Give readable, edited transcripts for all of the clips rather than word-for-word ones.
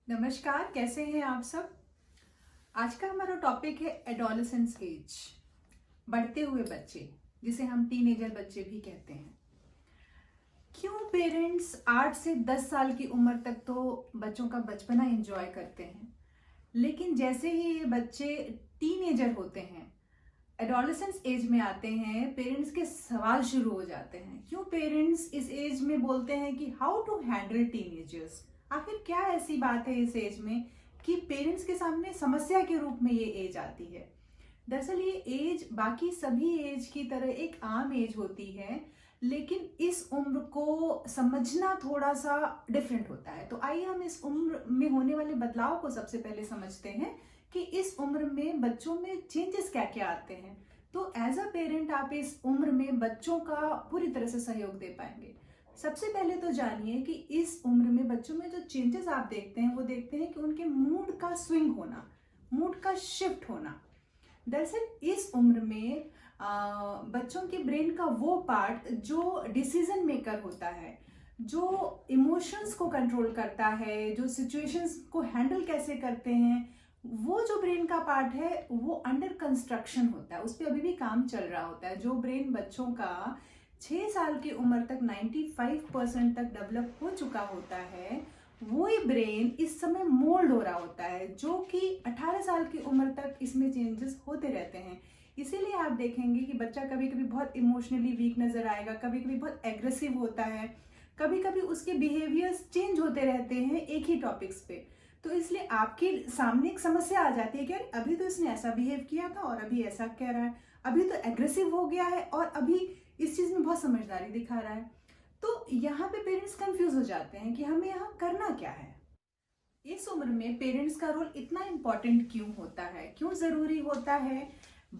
नमस्कार, कैसे हैं आप सब। आज का हमारा टॉपिक है एडोलेसेंस एज, बढ़ते हुए बच्चे, जिसे हम टीनेजर बच्चे भी कहते हैं। क्यों पेरेंट्स 8 से 10 साल की उम्र तक तो बच्चों का बचपना एंजॉय करते हैं, लेकिन जैसे ही ये बच्चे टीनेजर होते हैं, एडोलेसेंस एज में आते हैं, पेरेंट्स के सवाल शुरू हो जाते हैं। क्यों पेरेंट्स इस एज में बोलते हैं कि हाउ टू हैंडल टीनेजर्स। आखिर क्या ऐसी बात है इस एज में कि पेरेंट्स के सामने समस्या के रूप में ये एज आती है। दरअसल ये एज बाकी सभी एज की तरह एक आम एज होती है, लेकिन इस उम्र को समझना थोड़ा सा डिफरेंट होता है। तो आइए हम इस उम्र में होने वाले बदलाव को सबसे पहले समझते हैं कि इस उम्र में बच्चों में चेंजेस क्या क्या आते हैं। तो एज अ पेरेंट आप इस उम्र में बच्चों का पूरी तरह से सहयोग दे पाएंगे। सबसे पहले तो जानिए कि इस उम्र में बच्चों में जो चेंजेस आप देखते हैं वो देखते हैं कि उनके मूड का स्विंग होना, मूड का शिफ्ट होना। दरअसल इस उम्र में बच्चों के ब्रेन का वो पार्ट जो डिसीजन मेकर होता है, जो इमोशंस को कंट्रोल करता है, जो सिचुएशंस को हैंडल कैसे करते हैं, वो जो ब्रेन का पार्ट है वो अंडर कंस्ट्रक्शन होता है, उस पर अभी भी काम चल रहा होता है। जो ब्रेन बच्चों का 6 साल की उम्र तक 95% तक डेवलप हो चुका होता है, वो ही ब्रेन इस समय मोल्ड हो रहा होता है, जो कि 18 साल की उम्र तक इसमें चेंजेस होते रहते हैं। इसीलिए आप देखेंगे कि बच्चा कभी कभी बहुत इमोशनली वीक नजर आएगा, कभी कभी बहुत एग्रेसिव होता है, कभी कभी उसके बिहेवियर्स चेंज होते रहते हैं एक ही टॉपिक्स पे। तो इसलिए आपके सामने एक समस्या आ जाती है कि अरे अभी तो इसने ऐसा बिहेव किया था और अभी ऐसा कह रहा है, अभी तो एग्रेसिव हो गया है और अभी इस चीज में बहुत समझदारी दिखा रहा है। तो यहाँ पे पेरेंट्स कंफ्यूज हो जाते हैं कि हमें यहाँ करना क्या है। इस उम्र में पेरेंट्स का रोल इतना इम्पोर्टेंट क्यों होता है, क्यों जरूरी होता है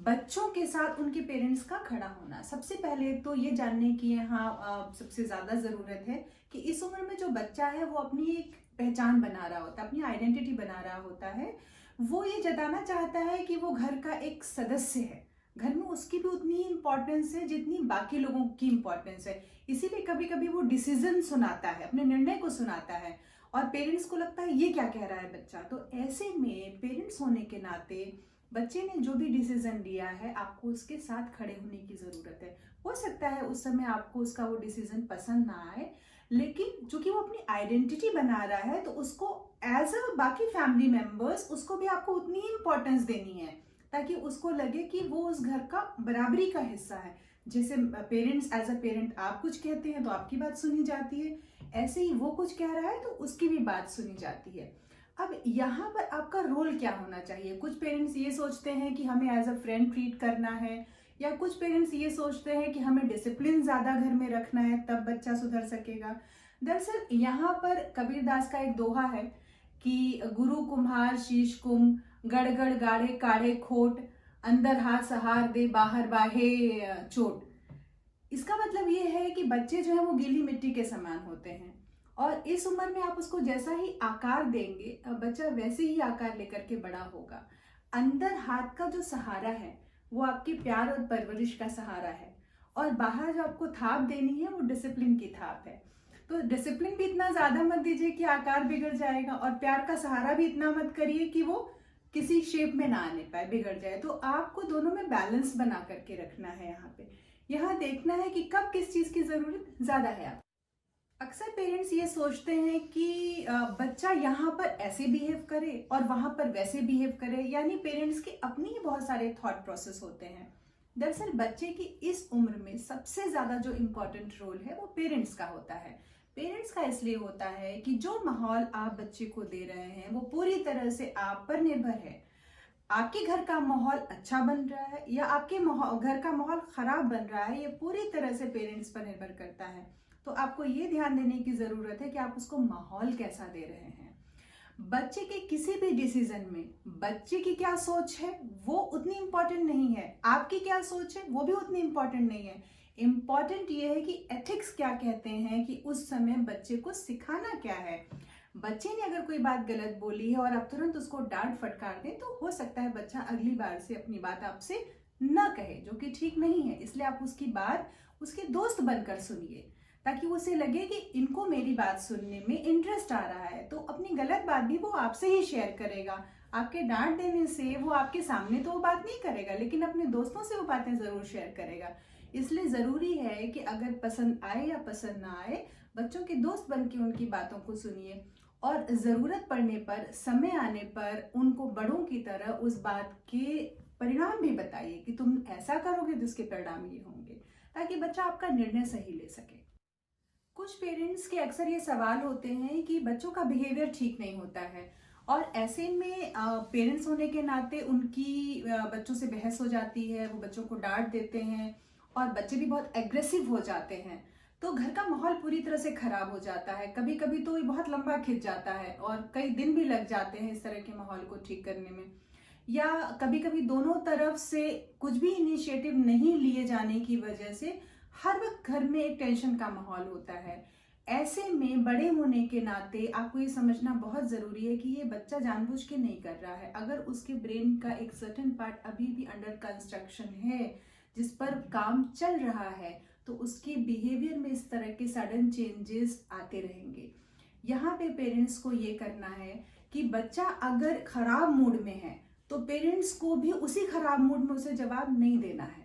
बच्चों के साथ उनके पेरेंट्स का खड़ा होना। सबसे पहले तो ये जानने की यहाँ सबसे ज्यादा जरूरत है कि इस उम्र में जो बच्चा है वो अपनी एक पहचान बना रहा होता है, अपनी आइडेंटिटी बना रहा होता है। वो ये जताना चाहता है कि वो घर का एक सदस्य है, घर में उसकी भी उतनी ही इम्पोर्टेंस है जितनी बाकी लोगों की इम्पोर्टेंस है। इसीलिए कभी कभी वो डिसीजन सुनाता है, अपने निर्णय को सुनाता है और पेरेंट्स को लगता है ये क्या कह रहा है बच्चा। तो ऐसे में पेरेंट्स होने के नाते बच्चे ने जो भी डिसीजन लिया है आपको उसके साथ खड़े होने की जरूरत है। हो सकता है उस समय आपको उसका वो डिसीजन पसंद ना आए, लेकिन चूंकि वो अपनी आइडेंटिटी बना रहा है तो उसको एज अ बाकी फैमिली मेंबर्स उसको भी आपको उतनी ही इंपॉर्टेंस देनी है, ताकि उसको लगे कि वो उस घर का बराबरी का हिस्सा है। जैसे पेरेंट्स एज अ पेरेंट आप कुछ कहते हैं तो आपकी बात सुनी जाती है, ऐसे ही वो कुछ कह रहा है तो उसकी भी बात सुनी जाती है। अब यहाँ पर आपका रोल क्या होना चाहिए। कुछ पेरेंट्स ये सोचते हैं कि हमें एज अ फ्रेंड ट्रीट करना है, या कुछ पेरेंट्स ये सोचते हैं कि हमें डिसिप्लिन ज्यादा घर में रखना है तब बच्चा सुधर सकेगा। दरअसल यहाँ पर कबीरदास का एक दोहा है कि गुरु कुम्हार शीश कुम, गड़गड़ गाढ़े काढ़े खोट, अंदर हाथ सहार दे बाहर बाहे चोट। इसका मतलब ये है कि बच्चे जो है वो गीली मिट्टी के समान होते हैं, और इस उम्र में आप उसको जैसा ही आकार देंगे बच्चा वैसे ही आकार लेकर के बड़ा होगा। अंदर हाथ का जो सहारा है वो आपके प्यार और परवरिश का सहारा है, और बाहर जो आपको थाप देनी है वो डिसिप्लिन की थाप है। तो डिसिप्लिन भी इतना ज्यादा मत दीजिए कि आकार बिगड़ जाएगा, और प्यार का सहारा भी इतना मत करिए कि वो किसी शेप में ना आने पाए, बिगड़ जाए। तो आपको दोनों में बैलेंस बना करके रखना है। यहाँ देखना है कि कब किस चीज की जरूरत ज्यादा है आप। अक्सर पेरेंट्स ये सोचते हैं कि बच्चा यहाँ पर ऐसे बिहेव करे और वहां पर वैसे बिहेव करे, यानी पेरेंट्स के अपनी ही बहुत सारे थॉट प्रोसेस होते हैं। दरअसल बच्चे की इस उम्र में सबसे ज्यादा जो इम्पोर्टेंट रोल है वो पेरेंट्स का होता है। पेरेंट्स का इसलिए होता है कि जो माहौल आप बच्चे को दे रहे हैं वो पूरी तरह से आप पर निर्भर है। आपके घर का माहौल अच्छा बन रहा है या आपके घर का माहौल खराब बन रहा है, ये पूरी तरह से पेरेंट्स पर निर्भर करता है। तो आपको ये ध्यान देने की जरूरत है कि आप उसको माहौल कैसा दे रहे हैं। बच्चे के किसी भी डिसीजन में बच्चे की क्या सोच है वो उतनी इंपॉर्टेंट नहीं है, आपकी क्या सोच है वो भी उतनी इंपॉर्टेंट नहीं है। इंपॉर्टेंट ये है कि एथिक्स क्या कहते हैं, कि उस समय बच्चे को सिखाना क्या है। बच्चे ने अगर कोई बात गलत बोली है और आप तुरंत उसको डांट फटकार दें तो हो सकता है बच्चा अगली बार से अपनी बात आपसे न कहे, जो कि ठीक नहीं है। इसलिए आप उसकी बात उसके दोस्त बनकर सुनिए, ताकि उसे लगे कि इनको मेरी बात सुनने में इंटरेस्ट आ रहा है, तो अपनी गलत बात भी वो आपसे ही शेयर करेगा। आपके डांट देने से वो आपके सामने तो वो बात नहीं करेगा, लेकिन अपने दोस्तों से वो बातें ज़रूर शेयर करेगा। इसलिए ज़रूरी है कि अगर पसंद आए या पसंद ना आए, बच्चों के दोस्त बन के उनकी बातों को सुनिए और ज़रूरत पड़ने पर, समय आने पर उनको बड़ों की तरह उस बात के परिणाम भी बताइए कि तुम ऐसा करोगे तो इसके परिणाम ये होंगे, ताकि बच्चा आपका निर्णय सही ले सके। कुछ पेरेंट्स के अक्सर ये सवाल होते हैं कि बच्चों का बिहेवियर ठीक नहीं होता है, और ऐसे में पेरेंट्स होने के नाते उनकी बच्चों से बहस हो जाती है, वो बच्चों को डांट देते हैं और बच्चे भी बहुत एग्रेसिव हो जाते हैं, तो घर का माहौल पूरी तरह से खराब हो जाता है। कभी कभी तो ये बहुत लंबा खिंच जाता है और कई दिन भी लग जाते हैं इस तरह के माहौल को ठीक करने में। या कभी कभी दोनों तरफ से कुछ भी इनिशिएटिव नहीं लिए जाने की वजह से हर वक्त घर में एक टेंशन का माहौल होता है। ऐसे में बड़े होने के नाते आपको ये समझना बहुत ज़रूरी है कि ये बच्चा जानबूझ के नहीं कर रहा है। अगर उसके ब्रेन का एक सर्टेन पार्ट अभी भी अंडर कंस्ट्रक्शन है, जिस पर काम चल रहा है, तो उसके बिहेवियर में इस तरह के सडन चेंजेस आते रहेंगे। यहाँ पे पेरेंट्स को ये करना है कि बच्चा अगर खराब मूड में है तो पेरेंट्स को भी उसी खराब मूड में उसे जवाब नहीं देना है।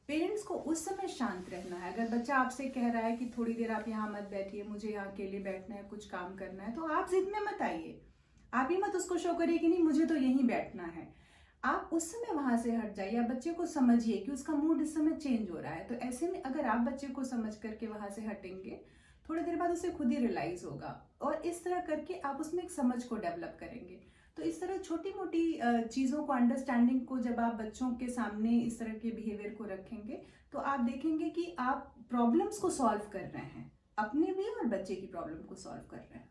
पेरेंट्स को उस समय शांत रहना है। अगर बच्चा आपसे कह रहा है कि थोड़ी देर आप यहाँ मत बैठिए, मुझे यहाँ अकेले बैठना है, कुछ काम करना है, तो आप जिद में मत आइए। आप ही मत उसको शो करिए कि नहीं मुझे तो यहीं बैठना है। आप उस समय वहां से हट जाइए। आप बच्चे को समझिए कि उसका मूड इस समय चेंज हो रहा है। तो ऐसे में अगर आप बच्चे को समझ करके वहां से हटेंगे, थोड़ी देर बाद उसे खुद ही रियलाइज होगा, और इस तरह करके आप उसमें एक समझ को डेवलप करेंगे। तो इस तरह छोटी मोटी चीज़ों को, अंडरस्टैंडिंग को जब आप बच्चों के सामने इस तरह के बिहेवियर को रखेंगे, तो आप देखेंगे कि आप प्रॉब्लम्स को सॉल्व कर रहे हैं, अपने भी और बच्चे की प्रॉब्लम को सॉल्व कर रहे हैं।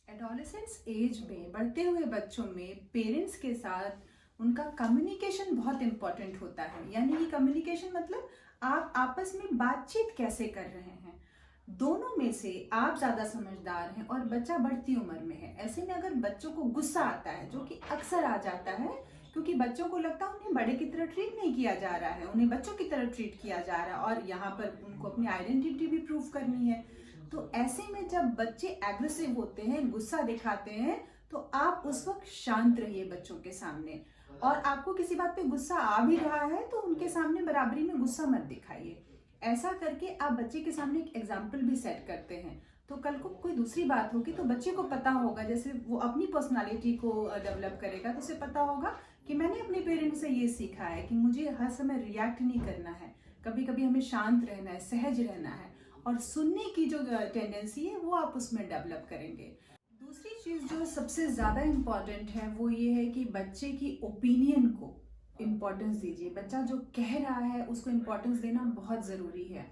एडोलेसेंस एज में बढ़ते हुए बच्चों में पेरेंट्स के साथ उनका कम्युनिकेशन बहुत इंपॉर्टेंट होता है। यानी कि कम्युनिकेशन मतलब आप आपस में बातचीत कैसे कर रहे हैं। दोनों में से आप ज़्यादा समझदार हैं और बच्चा बढ़ती उम्र में है। ऐसे में अगर बच्चों को गुस्सा आता है, जो कि अक्सर आ जाता है, क्योंकि बच्चों को लगता है उन्हें बड़े की तरह ट्रीट नहीं किया जा रहा है, उन्हें बच्चों की तरह ट्रीट किया जा रहा है, और यहाँ पर उनको अपनी आइडेंटिटी भी प्रूव करनी है। तो ऐसे में जब बच्चे एग्रेसिव होते हैं, गुस्सा दिखाते हैं, तो आप उस वक्त शांत रहिए बच्चों के सामने। और आपको किसी बात पे गुस्सा आ भी रहा है तो उनके सामने बराबरी में गुस्सा मत दिखाइए। ऐसा करके आप बच्चे के सामने एक एग्जाम्पल भी सेट करते हैं, तो कल को कोई दूसरी बात होगी तो बच्चे को पता होगा। जैसे वो अपनी पर्सनालिटी को डेवलप करेगा तो उसे पता होगा कि मैंने अपने पेरेंट्स से ये सीखा है कि मुझे हर समय रिएक्ट नहीं करना है, कभी कभी हमें शांत रहना है, सहज रहना है, और सुनने की जो टेंडेंसी है वो आप उसमें डेवलप करेंगे। दूसरी चीज़ जो सबसे ज़्यादा इम्पॉर्टेंट है वो ये है कि बच्चे की ओपिनियन को इम्पोर्टेंस दीजिए। बच्चा जो कह रहा है उसको इम्पोर्टेंस देना बहुत ज़रूरी है।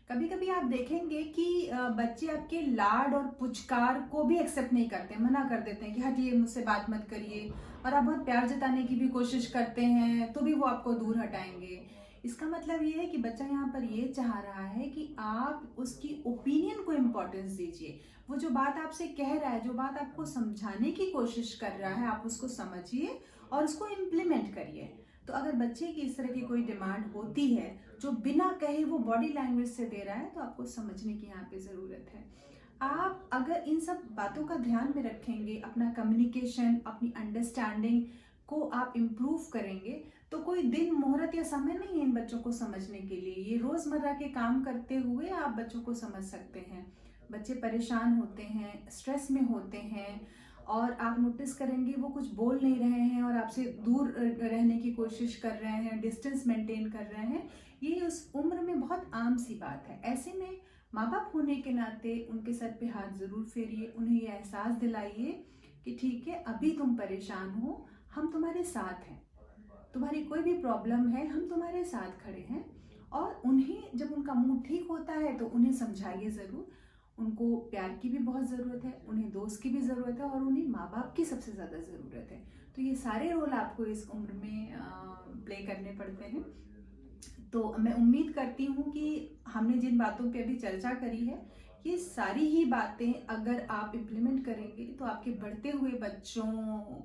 कभी कभी आप देखेंगे कि बच्चे आपके लाड और पुचकार को भी एक्सेप्ट नहीं करते, मना कर देते हैं कि हटिए, मुझसे बात मत करिए, और आप बहुत प्यार जताने की भी कोशिश करते हैं तो भी वो आपको दूर हटाएंगे। इसका मतलब ये है कि बच्चा यहाँ पर ये चाह रहा है कि आप उसकी ओपिनियन को इम्पोर्टेंस दीजिए। वो जो बात आपसे कह रहा है, जो बात आपको समझाने की कोशिश कर रहा है, आप उसको समझिए और उसको इम्प्लीमेंट करिए। तो अगर बच्चे की इस तरह की कोई डिमांड होती है जो बिना कहे वो बॉडी लैंग्वेज से दे रहा है, तो आपको समझने की यहाँ पे ज़रूरत है। आप अगर इन सब बातों का ध्यान में रखेंगे, अपना कम्युनिकेशन, अपनी अंडरस्टैंडिंग को आप इम्प्रूव करेंगे, तो कोई दिन मुहूर्त या समय नहीं है इन बच्चों को समझने के लिए। ये रोज़मर्रा के काम करते हुए आप बच्चों को समझ सकते हैं। बच्चे परेशान होते हैं, स्ट्रेस में होते हैं, और आप नोटिस करेंगे वो कुछ बोल नहीं रहे हैं और आपसे दूर रहने की कोशिश कर रहे हैं, डिस्टेंस मेंटेन कर रहे हैं। ये उस उम्र में बहुत आम सी बात है। ऐसे में माँ बाप होने के नाते उनके सर पे हाथ ज़रूर फेरिए, उन्हें ये एहसास दिलाइए कि ठीक है, अभी तुम परेशान हो, हम तुम्हारे साथ हैं, तुम्हारी कोई भी प्रॉब्लम है, हम तुम्हारे साथ खड़े हैं। और उन्हें जब उनका मूड ठीक होता है तो उन्हें समझाइए ज़रूर। उनको प्यार की भी बहुत ज़रूरत है, उन्हें दोस्त की भी ज़रूरत है, और उन्हें माँ बाप की सबसे ज़्यादा ज़रूरत है। तो ये सारे रोल आपको इस उम्र में प्ले करने पड़ते हैं। तो मैं उम्मीद करती हूँ कि हमने जिन बातों पे अभी चर्चा करी है, ये सारी ही बातें अगर आप इम्प्लीमेंट करेंगे तो आपके बढ़ते हुए बच्चों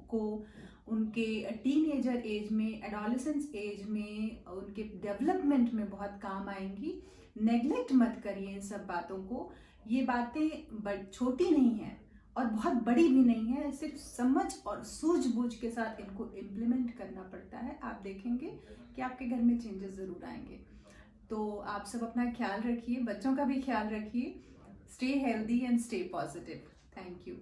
को उनके टीनेजर एज में, एडोलेसेंस एज में, उनके डेवलपमेंट में बहुत काम आएंगी। नेग्लेक्ट मत करिए इन सब बातों को। ये बातें छोटी नहीं हैं और बहुत बड़ी भी नहीं है, सिर्फ समझ और सूझबूझ के साथ इनको इम्प्लीमेंट करना पड़ता है। आप देखेंगे कि आपके घर में चेंजेस ज़रूर आएंगे। तो आप सब अपना ख्याल रखिए, बच्चों का भी ख्याल रखिए। Stay healthy and stay positive. Thank you.